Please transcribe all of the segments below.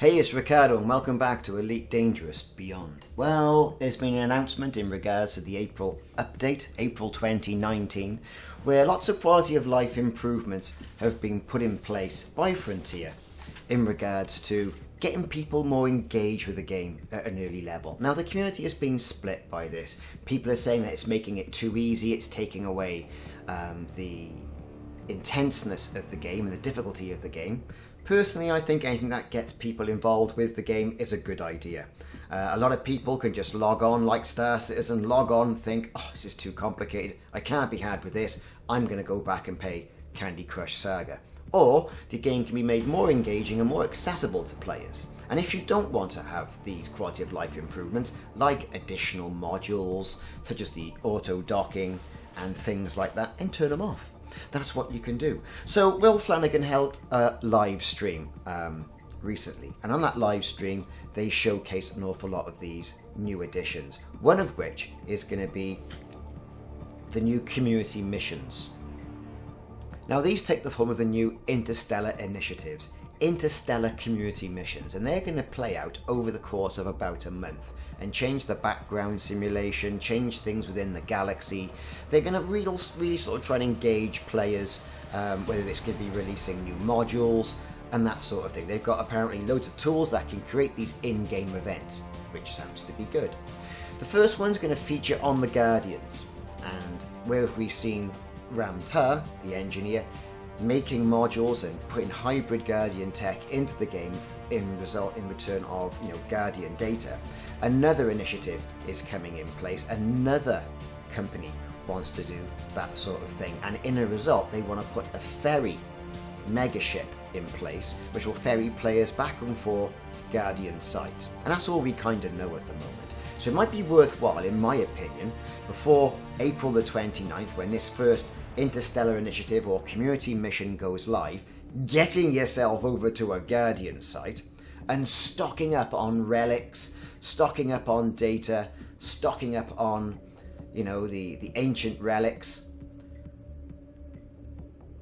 Hey, it's Ricardo and welcome back to Elite Dangerous Beyond. Well, there's been an announcement in regards to the April update, April 2019, where lots of quality of life improvements have been put in place by Frontier in regards to getting people more engaged with the game at an early level. Now, the community has been split by this. People are saying that it's making it too easy, it's taking away the intenseness of the game and the difficulty of the game. Personally, I think anything that gets people involved with the game is a good idea. A lot of people can just log on like Star Citizen, log on, think, oh, this is too complicated, I can't be had with this, I'm going to go back and play Candy Crush Saga. Or the game can be made more engaging and more accessible to players. And if you don't want to have these quality of life improvements, like additional modules, such as the auto docking and things like that, then turn them off. That's what you can do. So Will Flanagan held a live stream recently, and on that live stream they showcase an awful lot of these new additions, one of which is going to be the new community missions. Now, these take the form of the new interstellar initiatives, interstellar community missions, and they're going to play out over the course of about a month and change the background simulation, change things within the galaxy. They're going to really sort of try and engage players, whether it's going to be releasing new modules and that sort of thing. They've got apparently loads of tools that can create these in-game events, which sounds to be good. The first one's going to feature on the Guardians, and where we've seen Ram Tar, the engineer, making modules and putting hybrid Guardian tech into the game in return of Guardian data. Another initiative is coming in place. Another company wants to do that sort of thing, and in a result they want to put a ferry megaship in place which will ferry players back and forth Guardian sites, and that's all we kind of know at the moment. So it might be worthwhile, in my opinion, before April the 29th, when this first interstellar initiative or community mission goes live, getting yourself over to a Guardian site and stocking up on relics, stocking up on data, stocking up on the ancient relics,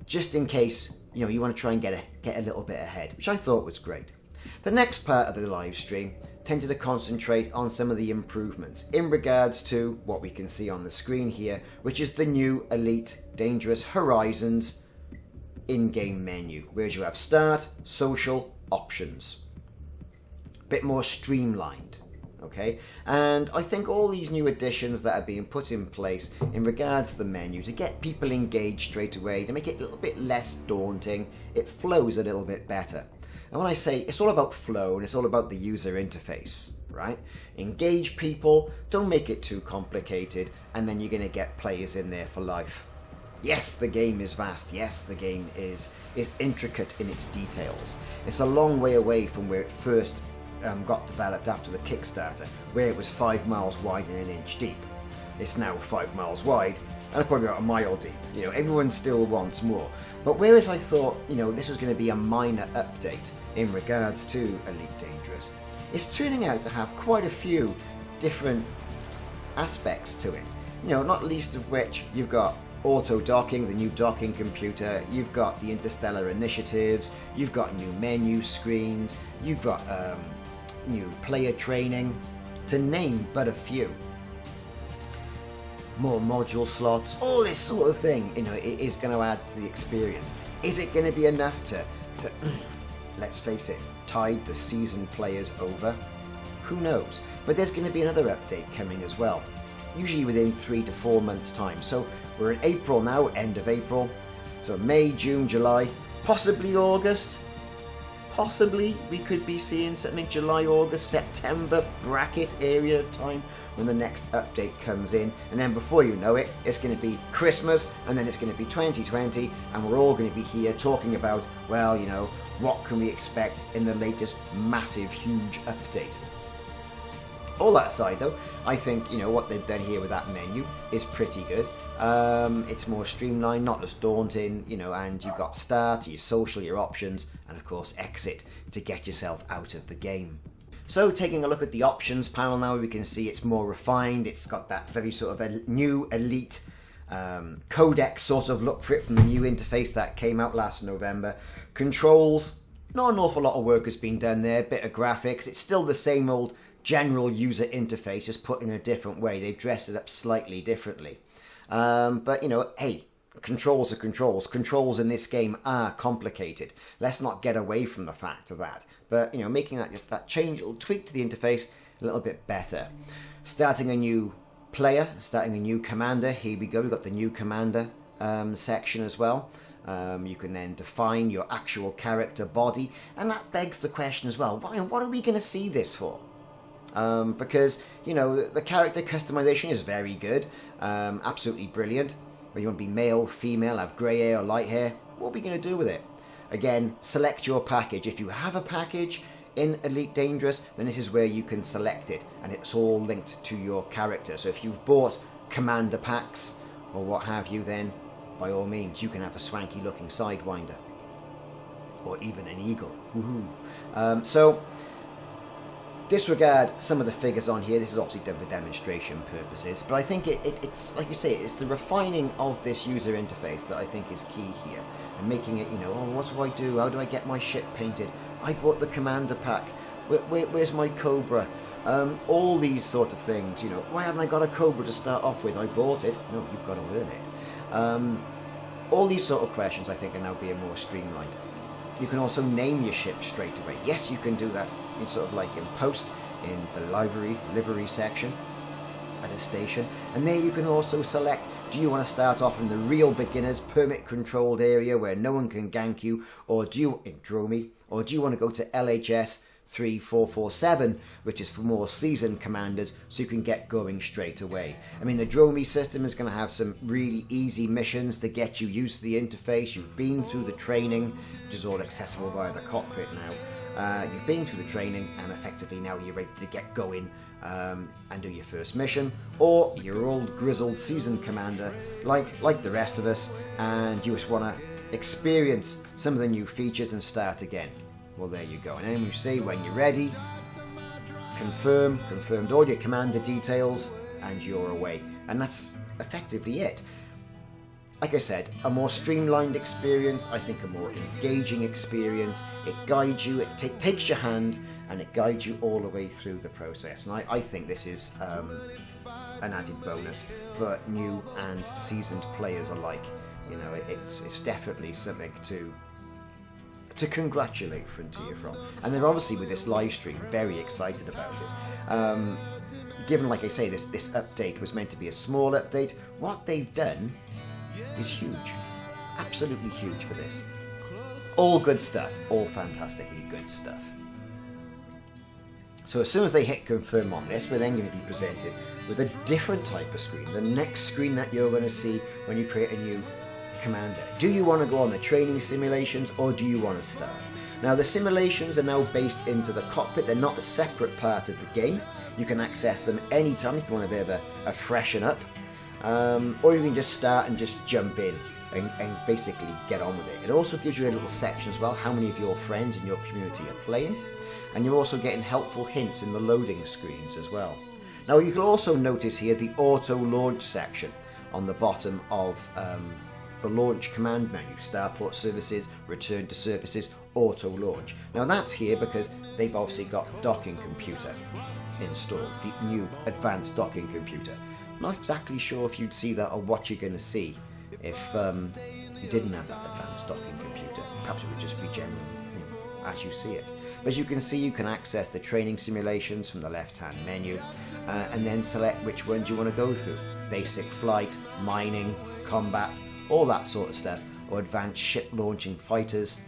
just in case you want to try and get a little bit ahead, which I thought was great. The next part of the live stream tended to concentrate on some of the improvements in regards to what we can see on the screen here, which is the new Elite Dangerous Horizons in-game menu, where you have start, social, options. A bit more streamlined, okay? And I think all these new additions that are being put in place in regards to the menu to get people engaged straight away, to make it a little bit less daunting, it flows a little bit better. And when I say it's all about flow and it's all about the user interface, right? Engage people, don't make it too complicated, and then you're going to get players in there for life. Yes, the game is vast. Yes, the game is intricate in its details. It's a long way away from where it first got developed after the Kickstarter, where it was 5 miles wide and 1 inch deep. It's now 5 miles wide and probably about 1 mile deep. Everyone still wants more. But whereas I thought, this was going to be a minor update in regards to Elite Dangerous, it's turning out to have quite a few different aspects to it. Not least of which you've got auto docking, the new docking computer, you've got the interstellar initiatives, you've got new menu screens, you've got new player training, to name but a few. More module slots, all this sort of thing, it is going to add to the experience. Is it going to be enough to let's face it, tide the seasoned players over? Who knows? But there's going to be another update coming as well, usually within 3 to 4 months' time. So we're in April now, end of April. So May, June, July, possibly August. Possibly we could be seeing something July, August, September bracket area time when the next update comes in, and then before you know it, it's going to be Christmas, and then it's going to be 2020, and we're all going to be here talking about, well, what can we expect in the latest massive, huge update. All that aside though, I think, what they've done here with that menu is pretty good. It's more streamlined, not as daunting, and you've got start, your social, your options, and of course exit to get yourself out of the game. So taking a look at the options panel now, we can see it's more refined. It's got that very sort of a new elite codex sort of look for it from the new interface that came out last November. Controls Not an awful lot of work has been done there, bit of graphics. It's still the same old general user interface, just put in a different way. They've dressed it up slightly differently. But, you know, hey, controls are controls. Controls in this game are complicated. Let's not get away from the fact of that. But, you know, making that just that change, little tweak to the interface a little bit better. Starting a new player, starting a new commander. Here we go. We've got the new commander section as well. You can then define your actual character body, and that begs the question as well, what are we going to see this for? Because, you know, the character customization is very good, absolutely brilliant. Whether you want to be male, female, have grey hair or light hair, what are we going to do with it? Again, select your package. If you have a package in Elite Dangerous, then this is where you can select it, and it's all linked to your character. So if you've bought commander packs or what have you, then by all means, you can have a swanky looking Sidewinder. Or even an Eagle. So, disregard some of the figures on here. This is obviously done for demonstration purposes. But I think it's, like you say, it's the refining of this user interface that I think is key here. And making it, you know, oh, what do I do? How do I get my ship painted? I bought the commander pack. Where's my Cobra? All these sort of things, you know. Why haven't I got a Cobra to start off with? I bought it. No, you've got to earn it. All these sort of questions I think are now being more streamlined. You can also name your ship straight away. Yes, you can do that in sort of like in post in the livery section at a station. And there you can also select, do you want to start off in the real beginners permit controlled area where no one can gank you, or do you in Dromi, or do you want to go to LHS 3447, which is for more seasoned commanders, so you can get going straight away. I mean, the Dromi system is going to have some really easy missions to get you used to the interface. You've been through the training, which is all accessible via the cockpit now. You've been through the training, and effectively now you're ready to get going and do your first mission. Or you're old grizzled seasoned commander like the rest of us, and you just want to experience some of the new features and start again. Well, there you go. And then you say when you're ready, confirmed all your commander details, and you're away. And that's effectively it. Like I said, a more streamlined experience, I think a more engaging experience. It guides you, it takes your hand, and it guides you all the way through the process. And I think this is an added bonus for new and seasoned players alike. You know, it's definitely something to congratulate Frontier from. And they're obviously, with this live stream, very excited about it. Given, like I say, this update was meant to be a small update, what they've done is huge. Absolutely huge for this. All good stuff. All fantastically good stuff. So as soon as they hit confirm on this, we're then going to be presented with a different type of screen. The next screen that you're going to see when you create a new commander. Do you want to go on the training simulations, or do you want to start? Now, the simulations are now based into the cockpit. They're not a separate part of the game. You can access them anytime if you want a bit of a freshen up, or you can just start and just jump in and basically get on with it. It also gives you a little section as well, how many of your friends in your community are playing, and you're also getting helpful hints in the loading screens as well. Now, you can also notice here the auto launch section on the bottom of the launch command menu. Starport services, return to services, auto launch. Now that's here because they've obviously got docking computer installed, the new advanced docking computer. Not exactly sure if you'd see that or what you're going to see if you didn't have that advanced docking computer. Perhaps it would just be generally as you see it. As you can see, you can access the training simulations from the left-hand menu, and then select which ones you want to go through. Basic flight, mining, combat, all that sort of stuff, or advanced ship launching fighters.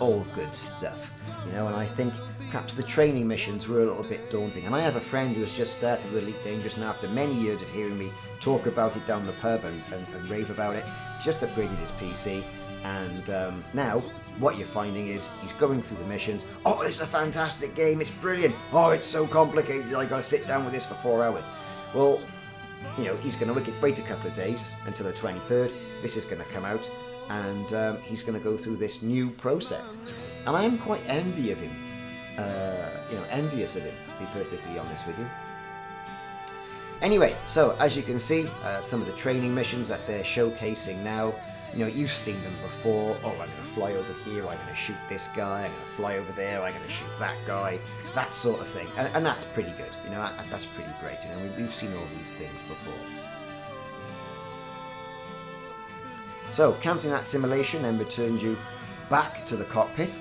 All good stuff, you know. And I think perhaps the training missions were a little bit daunting. And I have a friend who has just started with Elite Dangerous, and after many years of hearing me talk about it down the pub and rave about it, he's just upgraded his PC, and now what you're finding is he's going through the missions. Oh, it's a fantastic game, it's brilliant. Oh, it's so complicated, I gotta sit down with this for 4 hours. Well, you know, he's going to wait a couple of days until the 23rd. This is going to come out, and he's going to go through this new process. And I am quite envious of him. Envious of him, to be perfectly honest with you. Anyway, so as you can see, some of the training missions that they're showcasing now. You know, you've seen them before. Oh, I'm going to fly over here, I'm going to shoot this guy, I'm going to fly over there, I'm going to shoot that guy, that sort of thing. And that's pretty good, you know, that's pretty great. You know, we've seen all these things before. So, cancelling that simulation then returns you back to the cockpit.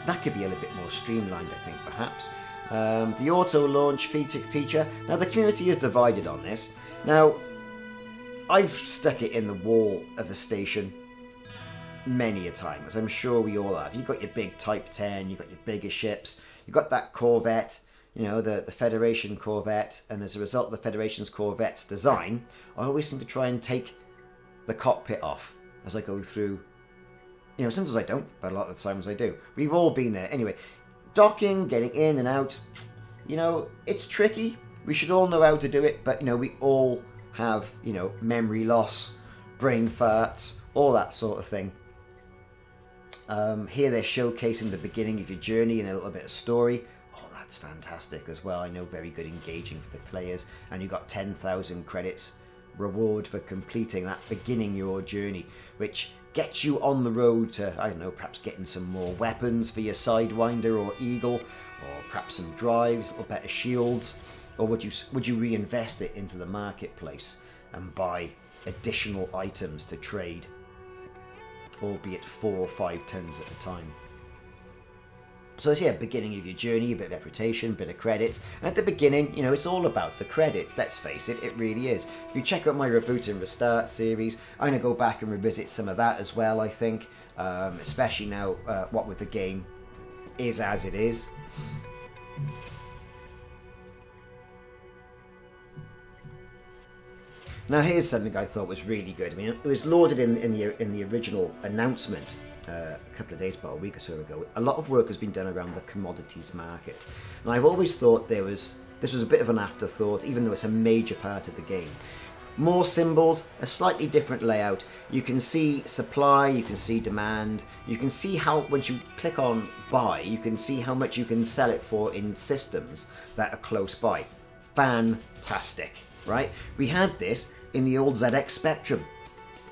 That could be a little bit more streamlined, I think, perhaps. The auto launch feature. Now, the community is divided on this. Now, I've stuck it in the wall of a station many a time, as I'm sure we all have. You've got your big Type 10, you've got your bigger ships, you've got that Corvette, you know, the Federation Corvette, and as a result of the Federation's Corvette's design, I always seem to try and take the cockpit off as I go through. You know, sometimes I don't, but a lot of the times I do. We've all been there. Anyway, docking, getting in and out, you know, it's tricky. We should all know how to do it, but, you know, we all have, you know, memory loss, brain farts, all that sort of thing. Here they're showcasing the beginning of your journey and a little bit of story. Oh, that's fantastic as well. I know, very good engaging for the players. And you've got 10,000 credits reward for completing that beginning your journey, which gets you on the road to, I don't know, perhaps getting some more weapons for your Sidewinder or Eagle, or perhaps some drives, a little better shields, or would you reinvest it into the marketplace and buy additional items to trade, albeit 4 or 5 tons at a time. So it's, yeah, beginning of your journey, a bit of reputation, bit of credits. And at the beginning, you know, it's all about the credits, let's face it, it really is. If you check out my Reboot and Restart series, I'm going to go back and revisit some of that as well, I think. Especially now, what with the game is as it is. Now here's something I thought was really good. I mean, it was lauded in the original announcement a couple of days, about a week or so ago. A lot of work has been done around the commodities market, and I've always thought this was a bit of an afterthought, even though it's a major part of the game. More symbols, a slightly different layout. You can see supply, you can see demand, you can see how, once you click on buy, you can see how much you can sell it for in systems that are close by. Fantastic, right? We had this in the old ZX Spectrum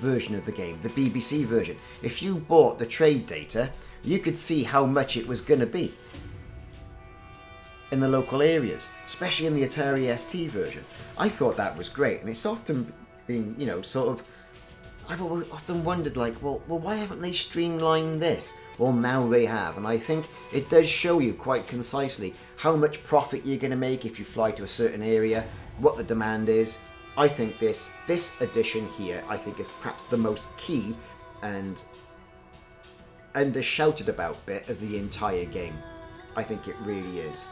version of the game, the BBC version. If you bought the trade data, you could see how much it was going to be in the local areas, especially in the Atari ST version. I thought that was great, and it's often been, you know, sort of, I've often wondered, like, well, why haven't they streamlined this? Well, now they have, and I think it does show you quite concisely how much profit you're going to make if you fly to a certain area, what the demand is. I think this edition here, I think, is perhaps the most key and under-shouted about bit of the entire game. I think it really is.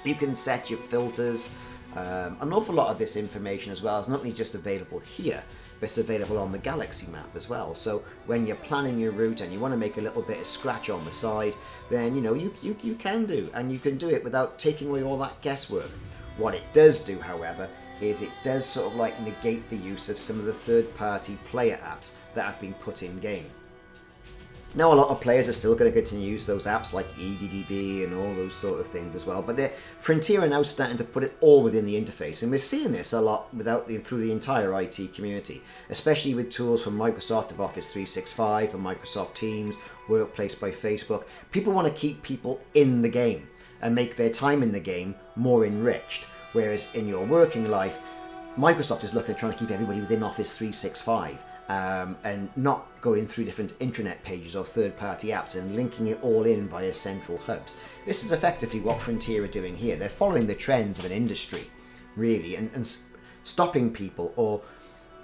You can set your filters. An awful lot of this information as well is not only just available here, but it's available on the Galaxy map as well. So when you're planning your route and you want to make a little bit of scratch on the side, then, you know, you can do, and you can do it without taking away all that guesswork. What it does do, however, is it does sort of like negate the use of some of the third-party player apps that have been put in game. Now, a lot of players are still going to continue to use those apps like EDDB and all those sort of things as well, but Frontier are now starting to put it all within the interface, and we're seeing this a lot through the entire IT community, especially with tools from Microsoft of Office 365 and Microsoft Teams, Workplace by Facebook. People want to keep people in the game and make their time in the game more enriched. Whereas in your working life, Microsoft is looking at trying to keep everybody within Office 365 and not going through different intranet pages or third-party apps and linking it all in via central hubs. This is effectively what Frontier are doing here. They're following the trends of an industry, really, and stopping people, or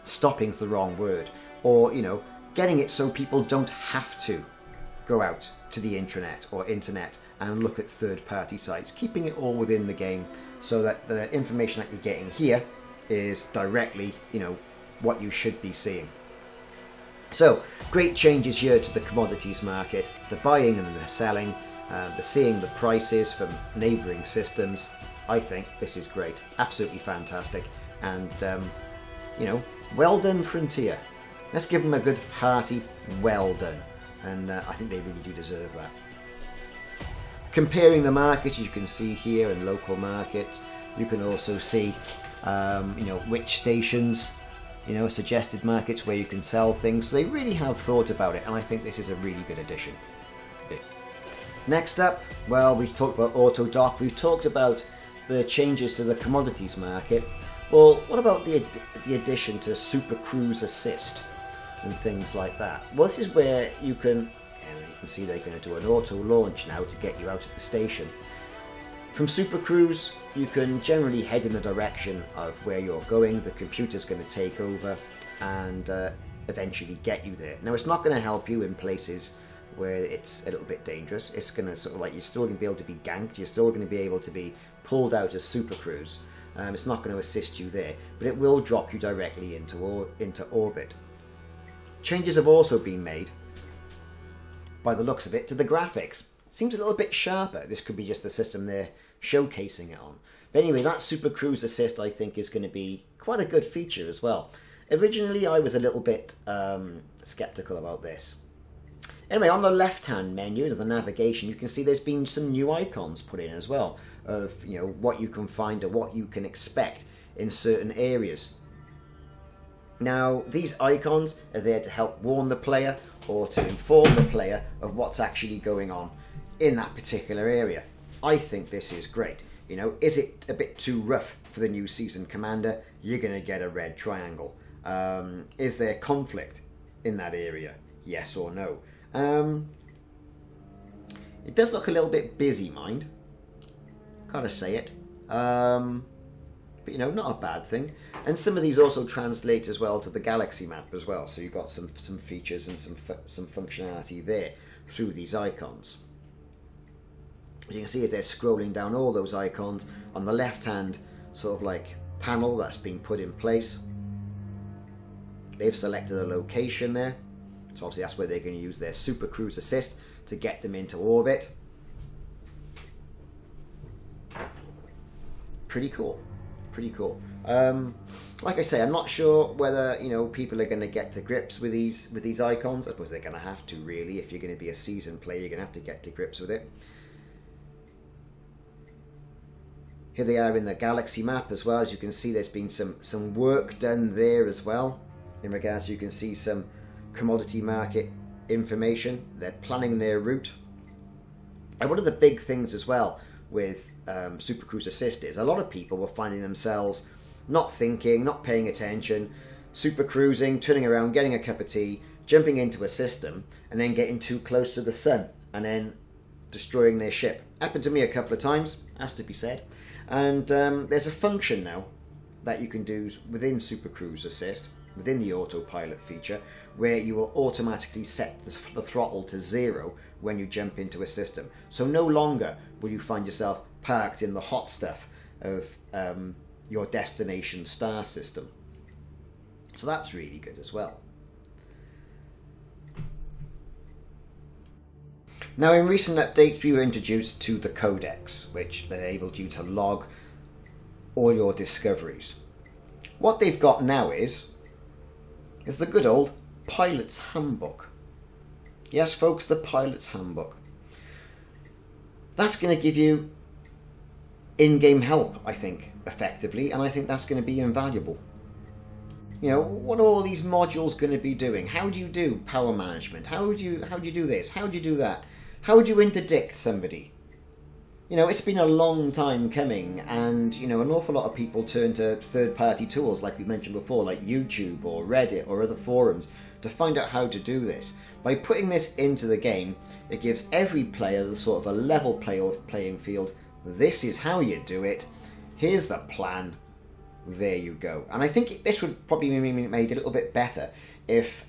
stopping's the wrong word, or, you know, getting it so people don't have to go out to the intranet or internet and look at third-party sites, keeping it all within the game, so that the information that you're getting here is directly, you know, what you should be seeing. So, great changes here to the commodities market, the buying and the selling, the seeing the prices from neighbouring systems. I think this is great, absolutely fantastic, and, you know, well done, Frontier. Let's give them a good hearty well done, and I think they really do deserve that. Comparing the markets, you can see here in local markets, you can also see, you know, which stations you know, suggested markets where you can sell things. So they really have thought about it, and I think this is a really good addition. Next up, well, we've talked about auto dock, we've talked about the changes to the commodities market. Well, what about the addition to Super Cruise Assist and things like that? Well, this is where you can see they're going to do an auto launch now to get you out at the station. From Super Cruise, you can generally head in the direction of where you're going. The computer's going to take over and eventually get you there. Now, it's not going to help you in places where it's a little bit dangerous. It's going to sort of like, you're still going to be able to be ganked. You're still going to be able to be pulled out of Super Cruise. It's not going to assist you there, but it will drop you directly into orbit. Changes have also been made, by the looks of it, to the graphics. Seems a little bit sharper. This could be just the system they're showcasing it on. But anyway, that Super Cruise Assist, I think, is going to be quite a good feature as well. Originally, I was a little bit skeptical about this. Anyway, on the left-hand menu of the navigation, you can see there's been some new icons put in as well, of, you know, what you can find or what you can expect in certain areas. Now, these icons are there to help warn the player or to inform the player of what's actually going on in that particular area. I think this is great. You know, is it a bit too rough for the new seasoned commander? You're going to get a red triangle. Is there conflict in that area? Yes or no? It does look a little bit busy, mind. Gotta say it. But, you know, not a bad thing. And some of these also translate as well to the galaxy map as well. So you've got some features and some functionality there through these icons. You can see as they're scrolling down all those icons on the left hand sort of like panel that's been put in place. They've selected a location there. So obviously that's where they're going to use their Super Cruise Assist to get them into orbit. Pretty cool. Pretty cool. Like I say, I'm not sure whether, you know, people are going to get to grips with these icons. I suppose they're going to have to, really. If you're going to be a seasoned player, you're going to have to get to grips with it. Here they are in the galaxy map as well. As you can see, there's been some work done there as well. In regards, you can see some commodity market information. They're planning their route. And one of the big things as well with Super Cruise Assist is a lot of people were finding themselves not thinking, not paying attention, super cruising, turning around, getting a cup of tea, jumping into a system, and then getting too close to the sun, and then destroying their ship. Happened to me a couple of times, has to be said. And there's a function now that you can do within Super Cruise Assist, within the autopilot feature, where you will automatically set the throttle to 0 when you jump into a system. So no longer will you find yourself parked in the hot stuff of your destination star system. So that's really good as well. Now, in recent updates, we were introduced to the Codex, which enabled you to log all your discoveries. What they've got now is the good old Pilot's Handbook. Yes, folks, the Pilot's Handbook. That's going to give you in-game help, I think, effectively, and I think that's going to be invaluable. You know, what are all these modules going to be doing? How do you do power management? How would you do this? How do you do that? How would you interdict somebody? You know, it's been a long time coming, and, you know, an awful lot of people turn to third-party tools, like we mentioned before, like YouTube or Reddit or other forums, to find out how to do this. By putting this into the game, it gives every player the sort of a level playing field. This is how you do it. Here's the plan. There you go. And I think this would probably be made a little bit better if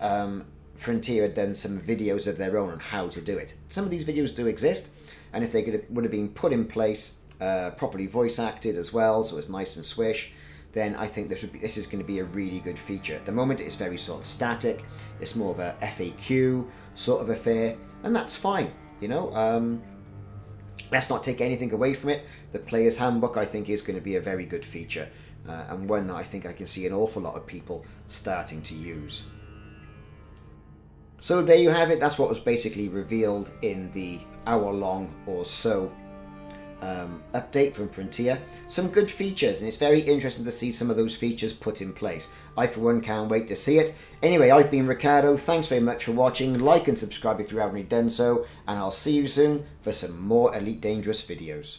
Frontier had done some videos of their own on how to do it. Some of these videos do exist, and if they would have been put in place, properly voice acted as well, so it's nice and swish, then I think this is going to be a really good feature. At the moment, it's very sort of static. It's more of a FAQ sort of affair, and that's fine. You know, let's not take anything away from it. The Player's Handbook, I think, is going to be a very good feature, and one that I think I can see an awful lot of people starting to use. So there you have it. That's what was basically revealed in the hour-long or so update from Frontier. Some good features, and it's very interesting to see some of those features put in place. I, for one, can't wait to see it. Anyway, I've been Ricardo. Thanks very much for watching. Like and subscribe if you haven't already done so, and I'll see you soon for some more Elite Dangerous videos.